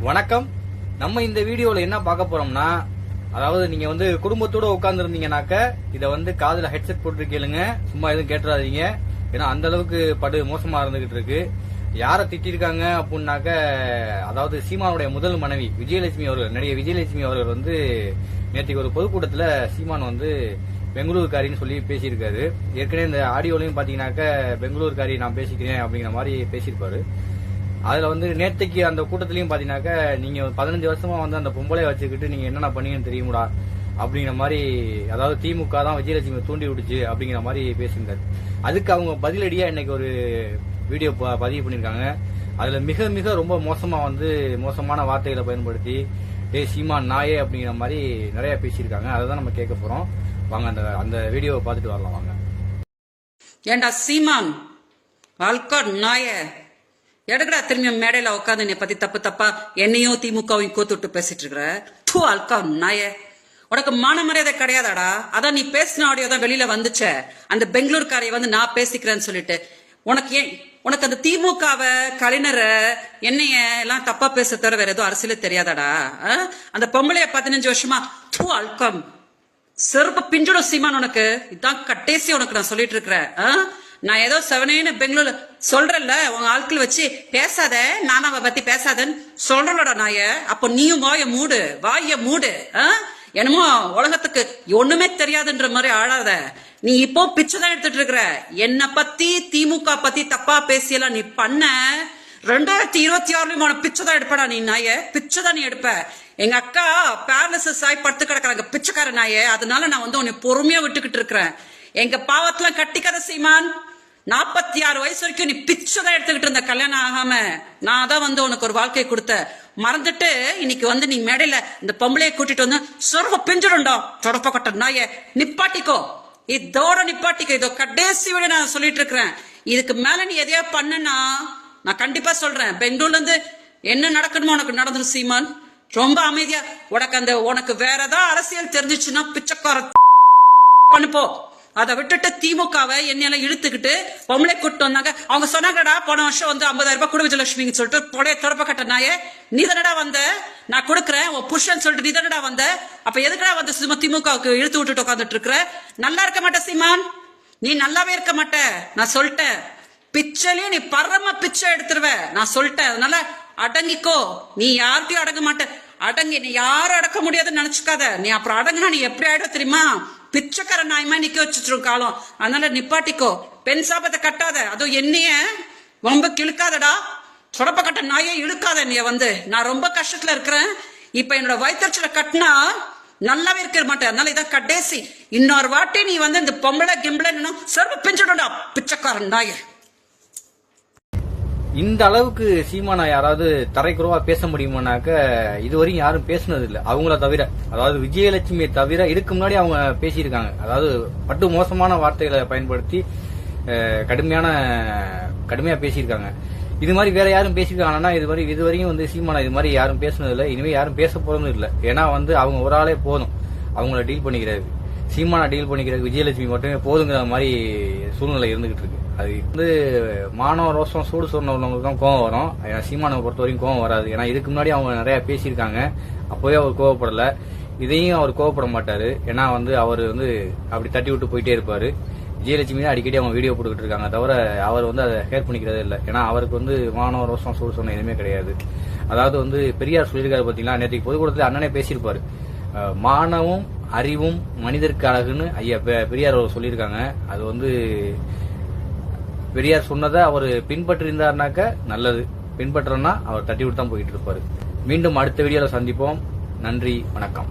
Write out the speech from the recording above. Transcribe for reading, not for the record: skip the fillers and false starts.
வணக்கம். நம்ம இந்த வீடியோல என்ன பார்க்க போறோம்னா, அதாவது நீங்க குடும்பத்தோட உட்கார்ந்து இருந்தீங்கன்னாக்க இத காதுல ஹெட்செட் போட்டு கேளுங்க. சும்மா எதுவும் கேட்டுறாதீங்க. ஏன்னா அந்த அளவுக்கு படு மோசமா இருந்துகிட்டு இருக்கு. யார திட்டிருக்காங்க அப்படின்னாக்க, அதாவது சீமானுடைய முதல் மனைவி விஜயலட்சுமி அவர்கள், நடிகை விஜயலட்சுமி அவர்கள் நேற்றுக்கு ஒரு பொதுக்கூட்டத்துல சீமான் பெங்களூருக்காரின்னு சொல்லி பேசியிருக்காரு. ஏற்கனவே இந்த ஆடியோலையும் பாத்தீங்கன்னாக்க பெங்களூருக்காரி நான் பேசிக்கிறேன் அப்படிங்கிற மாதிரி பேசியிருப்பாரு. அதுல நேற்றுக்கு அந்த கூட்டத்திலயும் பாத்தீங்கன்னாக்க, நீங்க 15 வருஷமா அந்த பொம்பளை வச்சுக்கிட்டு நீங்க என்னென்ன பண்ணீங்கன்னு தெரியுமுடா அப்படிங்கிற மாதிரி, அதாவது திமுக தான் விஜயலட்சுமி தூண்டி விடுச்சு அப்படிங்கிற மாதிரி பேசியிருந்தாரு. அதுக்கு அவங்க பதிலடியா இன்னைக்கு ஒரு வீடியோ பதிவு பண்ணிருக்காங்க. அதுல மிக மிக ரொம்ப மோசமா மோசமான வார்த்தைகளை பயன்படுத்தி சீமான் நாயே அப்படிங்கிற மாதிரி நிறைய பேசியிருக்காங்க. அதை தான் நம்ம கேட்க போறோம். வாங்க அந்த வீடியோவை பார்த்துட்டு வரலாம். வாங்க. ஏண்டா சீமான் ஆல்காட் நாயே, எடுக்கடா திரும்பி மேடையில உட்காந்து என்னை பத்தி தப்பு தப்பா என்னையும் திமுகவையும் கோத்துட்டு பேசிட்டு இருக்கிற ஆல்கா நாயே, உனக்கு மான மரியாதை கிடையாதாடா? அதான் நீ பேசின ஆடியோ தான் வெளியில வந்துச்சே, அந்த பெங்களூர்காரைய நான் பேசிக்கிறேன்னு சொல்லிட்டு. உனக்கு அந்த திமுகவை, கலைஞரை, என்னைய எல்லாம் தப்பா பேச தவிர வேற ஏதோ அரசியலே தெரியாதாடா? அந்த பொம்பளைய 15 வருஷமா அல்கம் செருப்ப பிஞ்சிடும் சீமான். உனக்கு இதான் கட்டேசி உனக்கு நான் சொல்லிட்டு இருக்கிறேன். நான் ஏதோ செவனேன்னு பெங்களூர்ல சொல்றல, உங்க ஆட்கள் வச்சு பேசாத, நானும் அவ பத்தி பேசாதன்னு சொல்றலோட நாய. அப்போ நீயும் வாய மூடு. என்னமோ உலகத்துக்கு ஒண்ணுமே தெரியாதுன்ற மாதிரி ஆளாத. நீ இப்போ பிச்சைதான் எடுத்துட்டு இருக்கிற. என்ன பத்தி திமுக பத்தி தப்பா பேசியெல்லாம் நீ பண்ண 2026 பிச்சைதான் எடுப்படா நீ நாய. பிச்சைதான் நீ எடுப்ப. எங்க அக்கா பேரலிசிஸ் ஆகி படுத்து கிடக்குறாங்க பிச்சைக்கார நாய. அதனால நான் உன்னை பொறுமையா விட்டுக்கிட்டு இருக்கிறேன். எங்க பாவத்துல கட்டிக்காத சீமான். 46 வயசு வரைக்கும் நீ பிச்சைதான் எடுத்துக்கிட்டு இருந்த, கல்யாணம் ஆகாம. நான் தான் உனக்கு ஒரு வாழ்க்கை கொடுத்த மறந்துட்டு இன்னைக்கு நீ மேடையில இந்த பொம்பளையை கூட்டிட்டு சொர்வ பிஞ்சிடும்டா தொடப்ப கொட்ட நாய. நிப்பாட்டிக்கோ, இதோட நிப்பாட்டிக்கோ. இதோ கடைசி விட நான் சொல்லிட்டு இருக்கிறேன். இதுக்கு மேல நீ எதையா பண்ணனா நான் கண்டிப்பா சொல்றேன், பெங்களூர்ல என்ன நடக்கணுமோ உனக்கு நடந்துரும் சீமான். ரொம்ப அமைதியா உனக்கு வேற ஏதாவது அரசியல் தெரிஞ்சிச்சுன்னா பிச்சைக்கார பண்ணுப்போ. அதை விட்டுட்டு திமுகவை என்னையெல்லாம் இழுத்துக்கிட்டு பொம்பளை கூட்டு வந்தாங்க. அவங்க சொன்னாங்கடா போன வருஷம் 50,000 ரூபாய் குடு விஜயலட்சுமின்னு சொல்லிட்டு பொடைய தொடப்ப கட்ட நாயே. நீ தானடா நான் கொடுக்குறேன் உன் புருஷன் சொல்லிட்டு நீ தானடா அப்ப எதுக்கடா சும்மா திமுகவுக்கு இழுத்து விட்டுட்டு உட்காந்துட்டு இருக்கிற? நல்லா இருக்க மாட்டே சீமான், நீ நல்லாவே இருக்க மாட்ட. நான் சொல்லிட்டேன், பிச்சையிலயும் நீ பரம பிச்சை எடுத்துருவ. நான் சொல்லிட்டேன். அதனால அடங்கிக்கோ. நீ யார்கிட்டயும் அடங்க மாட்ட. அடங்கி நீ யாரும் அடக்க முடியாதுன்னு நினைச்சுக்காத. நீ அப்புறம் அடங்குனா நீ எப்படி ஆயிடும் தெரியுமா? பிச்சைக்கார நாயமா நிக்க வச்சுட்டு காலம். அதனால நிப்பாட்டிக்கோ. பெண் சாபத்தை கட்டாத. அதுவும் என்னைய ரொம்ப கிழுக்காதடா. சொடப்ப கட்ட நாயே இழுக்காத. நீ நான் ரொம்ப கஷ்டத்துல இருக்கிறேன். இப்ப என்னோட வயிற்றுல கட்டினா நல்லாவே இருக்க மாட்டேன். அதனால இதான் கடைசி. இன்னொரு வாட்டி நீ இந்த பொம்பளை கிம்பளை சர்வ பிஞ்சிடும்டா பிச்சைக்காரன் நாயே. இந்த அளவுக்கு சீமானா யாராவது தரைக்குறவா பேச முடியுமானாக்க இதுவரையும் யாரும் பேசினது இல்லை, அவங்கள தவிர. அதாவது விஜயலட்சுமியை தவிர இதுக்கு முன்னாடி அவங்க பேசியிருக்காங்க. அதாவது பட்டு மோசமான வார்த்தைகளை பயன்படுத்தி கடுமையா பேசியிருக்காங்க. இது மாதிரி வேற யாரும் பேசியிருக்காங்கன்னா இதுவரையும் சீமானா இது மாதிரி யாரும் பேசினது இல்லை. இனிமே யாரும் பேச போறதும் இல்லை. ஏன்னா அவங்க ஒரு ஆளே போதும் அவங்கள டீல் பண்ணிக்கிறது. சீமானா டீல் பண்ணிக்கிறது விஜயலட்சுமி மட்டுமே போதுங்கிற மாதிரி சூழ்நிலை இருந்துகிட்டு இருக்கு. அது மானவ ரோஷம் சூடு சொன்னவங்களுக்கு தான் கோவம் வரும். சீமானை பொறுத்த வரைக்கும் கோவம் வராது. ஏன்னா இதுக்கு முன்னாடி அவங்க நிறைய பேசியிருக்காங்க. அப்பவே அவர் கோவப்படல. இதையும் அவர் கோவப்பட மாட்டாரு. ஏன்னா அவர் அப்படி தட்டி விட்டு போயிட்டே இருப்பாரு. விஜயலட்சுமி தான் அடிக்கடி அவங்க வீடியோ போட்டுக்கிட்டு இருக்காங்க தவிர அவர் அதை கேர் பண்ணிக்கிறதே இல்லை. ஏன்னா அவருக்கு மானவ ரோஷம் சூடு சொன்ன எதுவுமே கிடையாது. அதாவது பெரியார் சொல்லியிருக்காரு பாத்தீங்களா, நேற்று பொதுக்கூடத்துல அண்ணனே பேசியிருப்பாரு. மானமும் அறிவும் மனிதருக்கு அழகுன்னு ஐயா பெரியார் அவர் சொல்லியிருக்காங்க. அது பெரியார் சொன்னதை அவர் பின்பற்றி இருந்தாருனாக்க நல்லது. பின்பற்றனா அவர் தட்டி விட்டு தான் போயிட்டு இருப்பாரு. மீண்டும் அடுத்த வீடியோல சந்திப்போம். நன்றி, வணக்கம்.